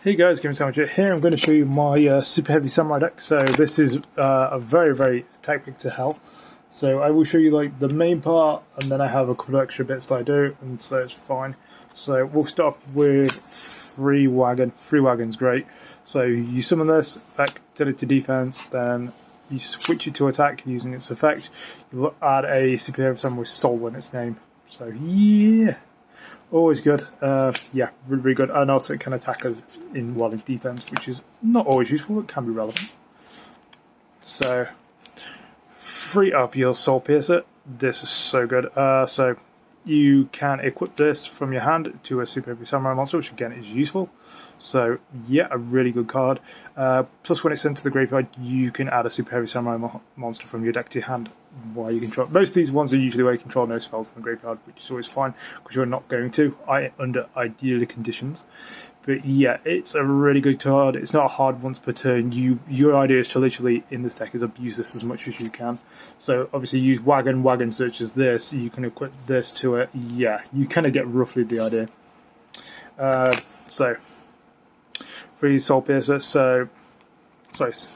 Hey guys, TheGamingSandwich here. I'm going to show you my super heavy samurai deck. So this is a very attack pick to hell. So I will show you like the main part, and then I have a couple of extra bits that I do, and so it's fine. So we'll start off with free wagon. Free wagon's great. So you summon this, effect, turn it to defense, then you switch it to attack using its effect. You'll add a super heavy samurai with soul in its name. So yeah. Always good, yeah, really good, and also it can attack us while in defense, which is not always useful, but can be relevant. So, free up your Soulpiercer. This is so good. So you can equip this from your hand to a super heavy samurai monster, which again is useful. So yeah, a really good card. Plus, when it's sent to the graveyard, you can add a super heavy samurai monster from your deck to your hand while you control. Most of these ones are usually where you control no spells in the graveyard, which is always fine because you're not going to, under ideal conditions. But yeah, it's a really good card. It's not a hard once per turn. Your idea is to literally in this deck is abuse this as much as you can. So obviously use Wagon. Wagon searches this. You can equip this to it. Yeah, you kind of get roughly the idea. So free Soulpiercer.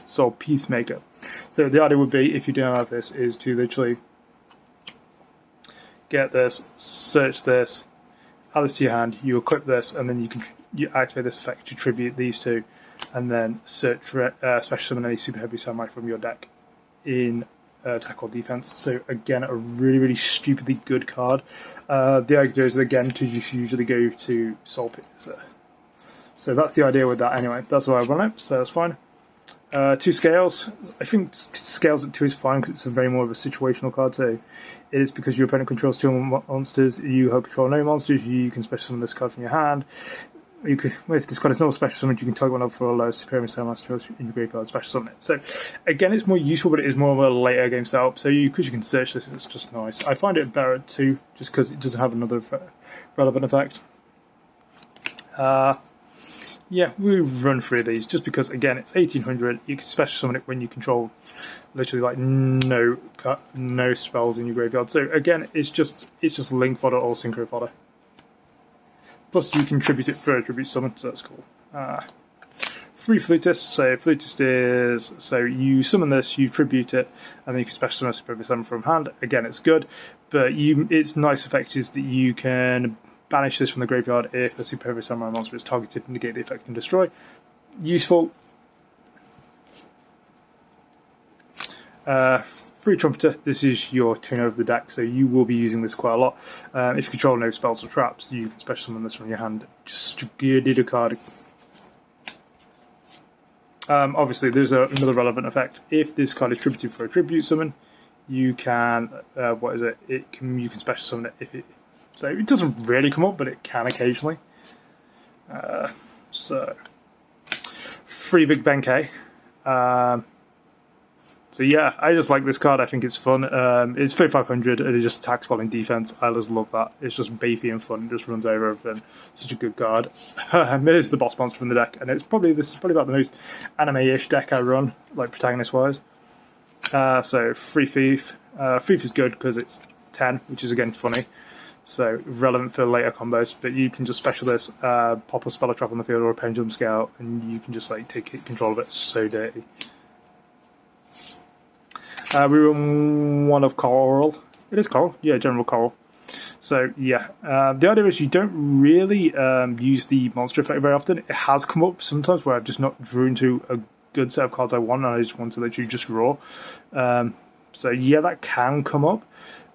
Soul Peacemaker. So the idea would be, if you don't have this, is to literally get this, search this, add this to your hand, you equip this, and then you activate this effect to tribute these two, and then search special summon any super heavy samurai from your deck in attack or defense. So again, a really stupidly good card. The idea is again to just usually go to Soulpiercer. So that's the idea with that anyway. That's why I run it, so that's fine. 2 scales. I think scales at 2 is fine because it's a very more of a situational card. So it is because your opponent controls 2 monsters, you control no monsters, you can special summon this card from your hand. You could, if this card is not special summoned, you can target one up for a low superior samurai in your graveyard, special summon it. So again, it's more useful, but it is more of a later game setup. So because you can search this, it's just nice. I find it better at 2 just because it doesn't have another relevant effect. Yeah, we run through these just because, again, it's 1800. You can special summon it when you control literally like no spells in your graveyard. So again, it's just link fodder or synchro fodder. Plus, you can tribute it for a tribute summon, so that's cool. Free flutist. So flutist is you summon this, you tribute it, and then you can special summon a super summon from hand. Again, it's good, but its nice effect is that you can banish this from the graveyard if a super heavy samurai monster is targeted, negate the effect, and destroy. Useful. Free Trumpeter. This is your tuner of the deck, so you will be using this quite a lot. If you control no spells or traps, you can special summon this from your hand. Just such a good card. Obviously, there's another relevant effect. If this card is tributed for a tribute summon, you can you can special summon it if it. So it doesn't really come up, but it can occasionally. So free big Benk. So yeah, I just like this card. I think it's fun. It's 3500 and it just attacks while in defense. I just love that. It's just beefy and fun. It just runs over everything. Such a good card. It is the boss monster from the deck, and this is probably about the most anime-ish deck I run, like protagonist-wise. So free thief. Thief is good because it's 10, which is again funny. So relevant for later combos, but you can just special this, pop a spell or trap on the field or a pendulum scale, and you can just like take control of it. So dirty. We run one of coral. It is coral, yeah, general coral. So yeah, the idea is you don't really use the monster effect very often. It has come up sometimes where I've just not drew into a good set of cards I want, and I just want to literally just draw. So yeah, that can come up.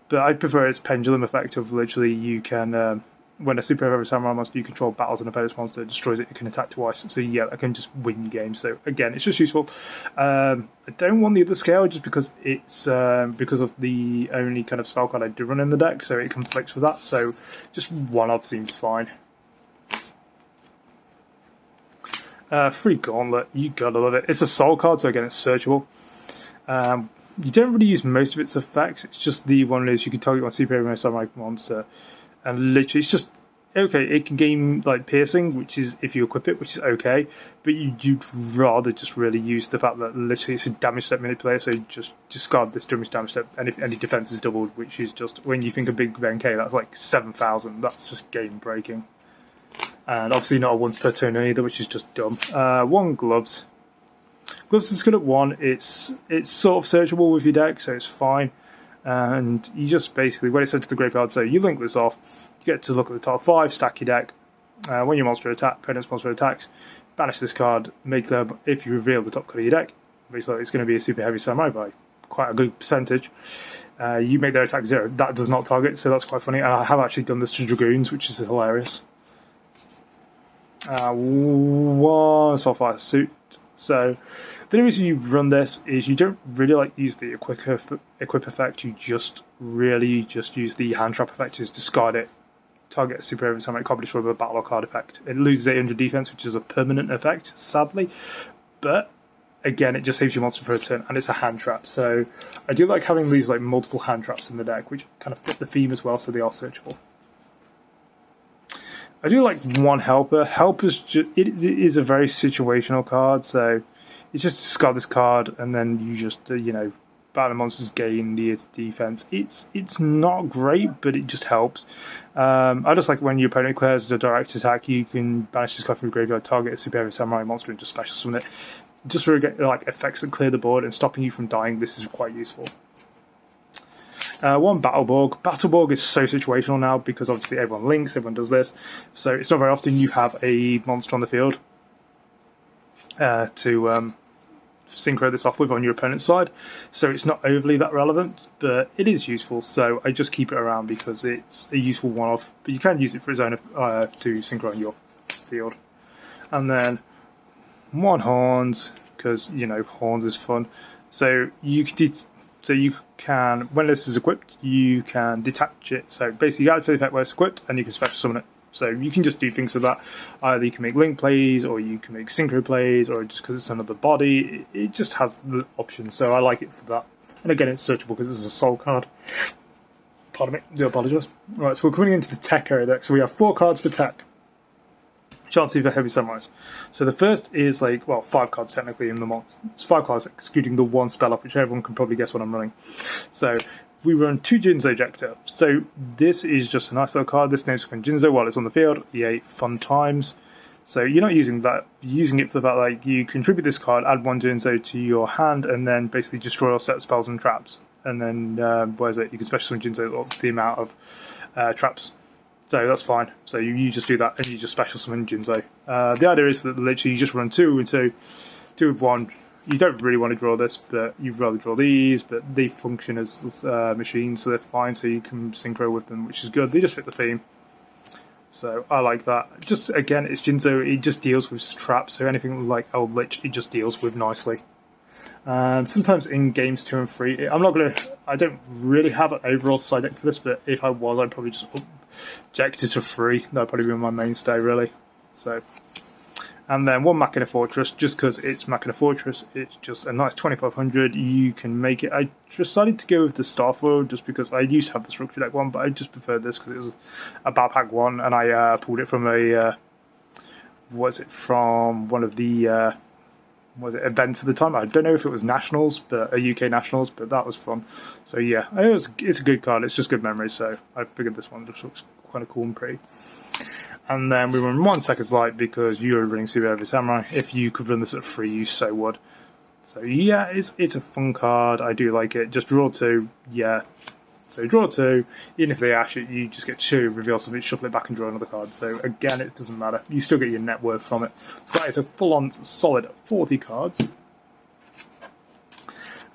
But I prefer its pendulum effect of literally you can, when a super heavy samurai monster you control battles an opponent's monster, destroys it, you can attack twice. So yeah, I can just win games. So again, it's just useful. I don't want the other scale just because it's because of the only kind of spell card I do run in the deck, so it conflicts with that. So just one of seems fine. Free Gauntlet, you gotta love it. It's a soul card, so again, it's searchable. You don't really use most of its effects. It's just the one is you can target one super heavy samurai monster, and literally it's just okay. It can gain like piercing, which is if you equip it, which is okay. But you'd rather just really use the fact that literally it's a damage step manipulator. So just discard this damage step, and if any defense is doubled, which is just when you think of big Benk, that's like 7,000. That's just game breaking. And obviously not a once per turn either, which is just dumb. 1 gloves. Gloves is good at 1. It's sort of searchable with your deck, so it's fine. And you just basically, when it's sent to the graveyard, so you link this off, you get to look at the top 5, stack your deck. When your monster opponent's monster attacks, banish this card, make them, if you reveal the top card of your deck, basically it's going to be a super heavy samurai by quite a good percentage. You make their attack 0. That does not target, so that's quite funny. And I have actually done this to Dragoons, which is hilarious. 1 Soulpiercer suit. So the only reason you run this is you don't really like use the equip effect. You just really just use the hand trap effect. Just discard it. Target a super heavy samurai card destroyed with a battle card effect. It loses 800 defense, which is a permanent effect, sadly. But again, it just saves your monster for a turn, and it's a hand trap. So I do like having these like multiple hand traps in the deck, which kind of fit the theme as well, so they are searchable. I do like 1 helper. Helper's just it is a very situational card, so it's just discard this card, and then you just battle monsters gain the defense. It's not great, but it just helps. I just like when your opponent declares a direct attack, you can banish this card from the graveyard, target a super heavy samurai monster, and just special summon it. Just for like effects that clear the board and stopping you from dying, this is quite useful. 1 Battleborg. Battleborg is so situational now because obviously everyone links, everyone does this. So it's not very often you have a monster on the field to synchro this off with on your opponent's side. So it's not overly that relevant, but it is useful. So I just keep it around because it's a useful one-off. But you can use it for its own to synchro on your field. And then 1 Horns, because Horns is fun. So you can, when this is equipped, you can detach it. So basically, you activate the effect where it's equipped, and you can special summon it. So you can just do things with that. Either you can make link plays, or you can make synchro plays, or just because it's another body, it just has the option. So I like it for that. And again, it's searchable because it's a soul card. Pardon me, do apologise. Right, so we're coming into the tech area deck. So we have 4 cards for tech. Chances for heavy samurais. So the first is 5 cards technically in the monster. It's 5 cards excluding the 1 spell up, which everyone can probably guess what I'm running. So we run 2 Jinzo Ejector. So this is just a nice little card. This name's when Jinzo while it's on the field. Yay, fun times. So you're not using that. You're using it for the fact you contribute this card, add 1 Jinzo to your hand, and then basically destroy or set spells and traps. And then you can special summon Jinzo or the amount of traps. So that's fine. So you just do that, and you just special summon Jinzo. The idea is that literally you just run 2 and 2, 2 with 1. You don't really want to draw this, but you'd rather draw these. But they function as machines, so they're fine. So you can synchro with them, which is good. They just fit the theme. So I like that. Just again, it's Jinzo. It just deals with traps. So anything like Old Lich, it just deals with nicely. Sometimes in games 2 and 3, I don't really have an overall side deck for this, but if I was, I'd probably just eject it to 3. That'd probably be my mainstay, really. So, and then 1 Machina Fortress, just because it's Machina Fortress, it's just a nice 2500. You can make it. I decided to go with the Stafford just because I used to have the structure deck one, but I just preferred this because it was a backpack one, and I pulled it from from one of the events at the time. I don't know if it was Nationals, but a UK Nationals, but that was fun. So yeah, it's a good card. It's just good memory. So I figured this one just looks kind of cool and pretty. And then we run 1 Seconds Light because you're running Super Heavy Samurai. If you could run this at 3, you so would. So yeah, it's a fun card. I do like it. Just draw 2, yeah. So draw 2, even if they ash it, you just get 2, reveal something, shuffle it back and draw another card. So again, it doesn't matter. You still get your net worth from it. So that is a full-on solid 40 cards.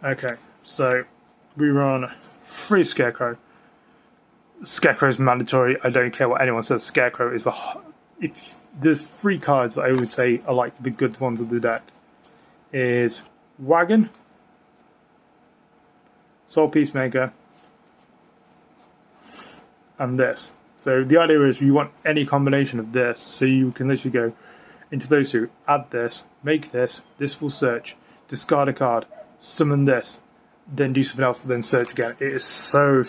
Okay, so we run 3 Scarecrow. Scarecrow is mandatory. I don't care what anyone says. Scarecrow is if there's 3 cards that I would say are like the good ones of the deck. Is Wagon, Soul Peacemaker, and this. So the idea is you want any combination of this, so you can literally go into those 2, add this, make this, this will search, discard a card, summon this, then do something else, then search again. It is so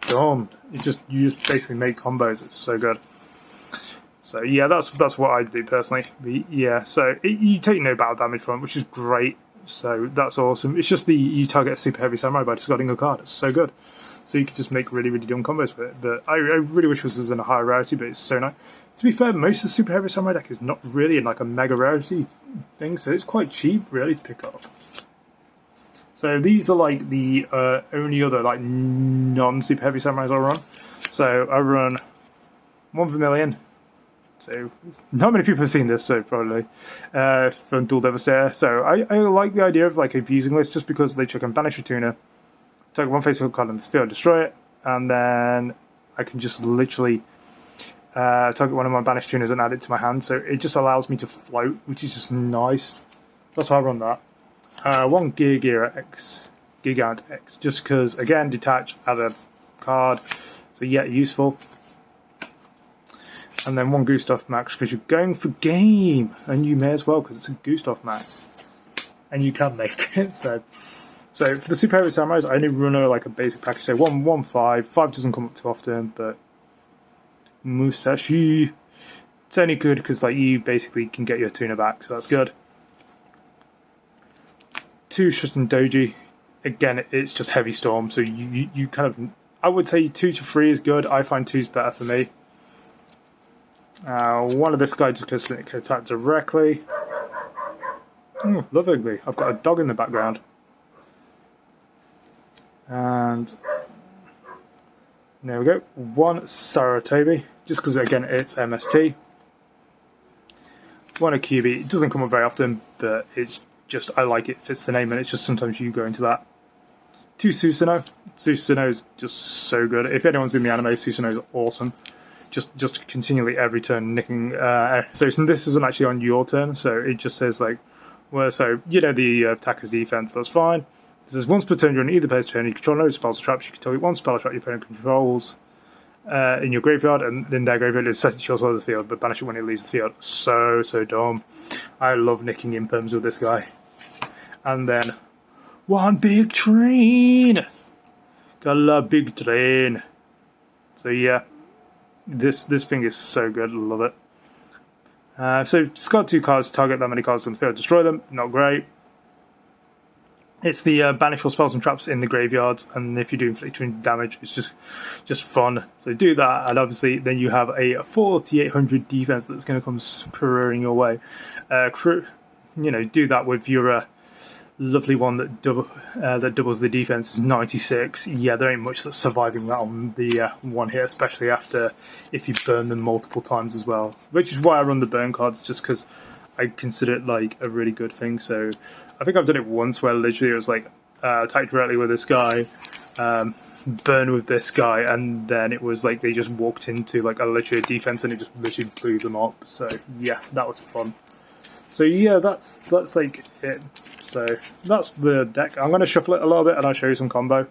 dumb. You just basically make combos. It's so good. So yeah, that's what I do personally. But yeah, so you take no battle damage from it, which is great. So that's awesome. It's just you target a super heavy samurai by discarding a card. It's so good. So you can just make really dumb combos with it. But I really wish this was in a higher rarity, but it's so nice. To be fair, most of the Super Heavy Samurai deck is not really in like a mega rarity thing, so it's quite cheap really to pick up. So these are like the only other like non-Super Heavy Samurais I run. So I run one Vermilion. So not many people have seen this, so probably from Dual Devastator. So I like the idea of like abusing this just because they can banish a tuner, take one face hook card in the field, destroy it, and then I can just literally target one of my banished tuners and add it to my hand. So it just allows me to float, which is just nice. That's why I run that. One Gigant X, just because again detach, add a card, so yeah, useful. And then one Gustav Max because you're going for game, and you may as well because it's a Gustav Max, and you can make it. So for the Super Heavy Samurais, I only run like a basic package. So 5 doesn't come up too often, but Musashi, it's only good because like you basically can get your tuner back, so that's good. 2 Shuten Doji, again it's just heavy storm, so you kind of, I would say 2 to 3 is good. I find 2's better for me. One of this guy just because it can attack directly. Lovingly, I've got a dog in the background. And there we go. 1 Saratobi, just because again it's MST. 1 Akubi, it doesn't come up very often, but it's just, I like it, fits the name, and it's just sometimes you go into that. 2 Sustano. Sustano is just so good. If anyone's in the anime, Sustano is awesome. Just continually every turn nicking. So this isn't actually on your turn, so it just says like, well, so you know the attacker's defense. That's fine. It says once per turn during either player's turn, you control no spells or traps. You can target 1 spell or trap your opponent controls in your graveyard, and then their graveyard is set to your side of the field, but banish it when it leaves the field. So dumb. I love nicking imperms with this guy. And then 1 big train. Got a big train. So yeah. This thing is so good, I love it. So discard 2 cards, target that many cards on the field, destroy them, not great. It's the banish all spells and traps in the graveyards, and if you do inflict damage, it's just fun. So do that, and obviously then you have a 4800 defense that's going to come careering your way. Do that with your lovely one that doubles the defense is 96. Yeah, there ain't much that's surviving that on the one hit, especially after if you burn them multiple times as well. Which is why I run the burn cards, just because I consider it like a really good thing. So I think I've done it once where literally it was like attack directly with this guy, burn with this guy, and then it was like they just walked into like a literally defense and it just literally blew them up. So yeah, that was fun. So yeah, that's like it. So that's the deck. I'm going to shuffle it a little bit and I'll show you some combo.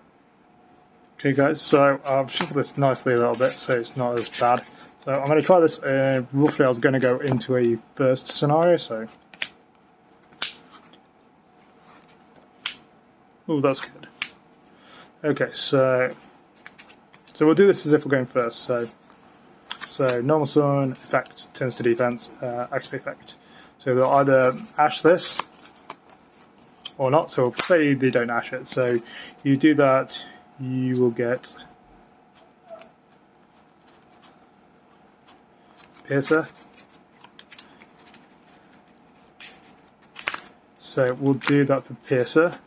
Okay guys, so I've shuffled this nicely a little bit so it's not as bad. So I'm going to try this, roughly I was going to go into a first scenario, so... Oh, that's good. Okay, so we'll do this as if we're going first. So normal summon, effect, turns to defense, activate effect. So they'll either ash this or not. So say they don't ash it. So you do that, you will get Piercer. So we'll do that for Piercer.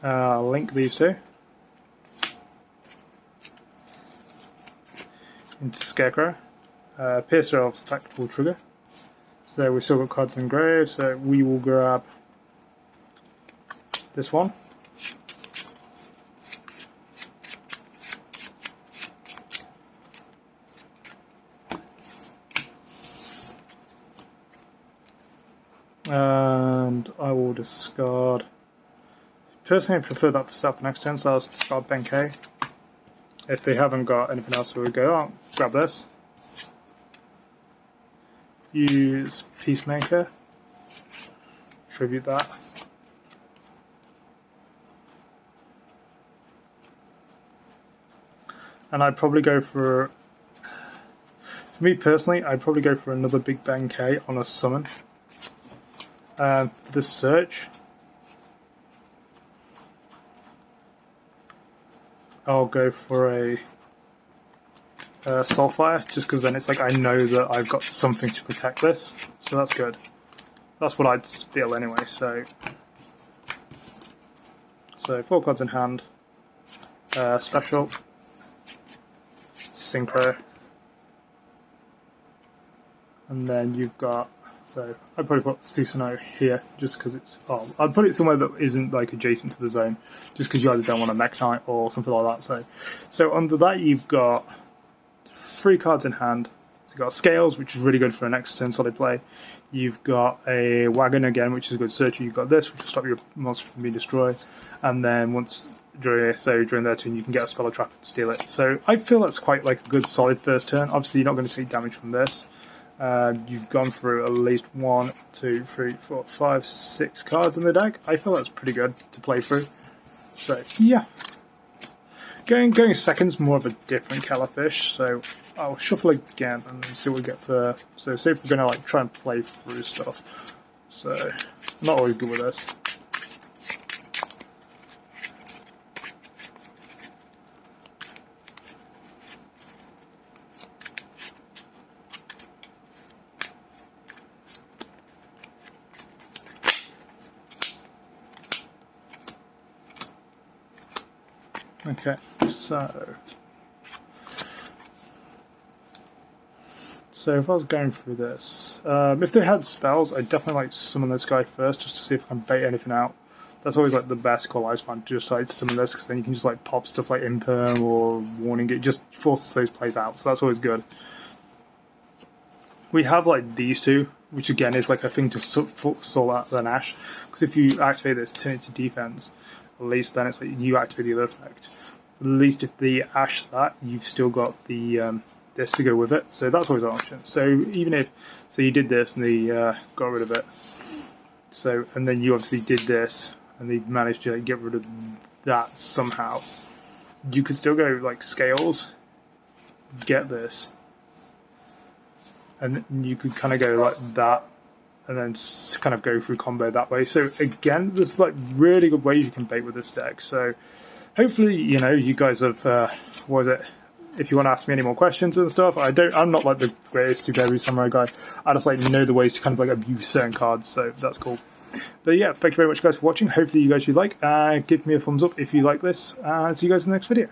Link these two into Scarecrow. Piercer of effect will trigger. So we've still got cards engraved, so we will grab this one. And I will discard. Personally, I prefer that for Stafford next turn, so I'll discard Benk. If they haven't got anything else, we'll go out, grab this. Use Peacemaker, tribute that. And I'd probably go for me personally, I'd probably go for another big Benk on a summon. For the search, I'll go for a Soulpiercer, just because then it's like I know that I've got something to protect this, so that's good. That's what I'd feel anyway. So 4 cards in hand, special, synchro, and then you've got. So I'd probably put Sustano here, just because it's. Oh, I'd put it somewhere that isn't like adjacent to the zone, just because you either don't want a Mech Knight or something like that. So under that you've got 3 cards in hand. So you've got Scales, which is really good for a next turn solid play. You've got a Wagon again, which is a good searcher. You've got this, which will stop your monster from being destroyed. And then once during their turn, you can get a spell or trap to steal it. So I feel that's quite like a good solid first turn. Obviously, you're not going to take damage from this. You've gone through at least 1, 2, 3, 4, 5, 6 cards in the deck. I feel that's pretty good to play through. So yeah, going second's more of a different kettle of fish. So I'll shuffle again and then see what we get for. So say if we're going to like try and play through stuff. So I'm not always good with this. Okay, so if I was going through this, if they had spells, I'd definitely like summon this guy first, just to see if I can bait anything out. That's always like the best call I find, just like summon this, because then you can just like pop stuff like Imperm or Warning. It just forces those plays out, so that's always good. We have like these two, which again is like a thing to stall out the Ash, because if you activate this, turn it to defense. At least then it's like you activate the other effect. At least if the Ash that, you've still got the this to go with it. So that's always an option. So even if you did this and they got rid of it. So and then you obviously did this and they managed to get rid of that somehow. You could still go like Scales, get this, and you could kind of go like that. And then kind of go through combo that way. So again, there's like really good ways you can bait with this deck. So hopefully, you know, you guys have. What is it? If you want to ask me any more questions and stuff, I'm not like the greatest super heavy samurai guy. I just like know the ways to kind of like abuse certain cards. So that's cool. But yeah, thank you very much, guys, for watching. Hopefully, you guys should like. Give me a thumbs up if you like this. And see you guys in the next video.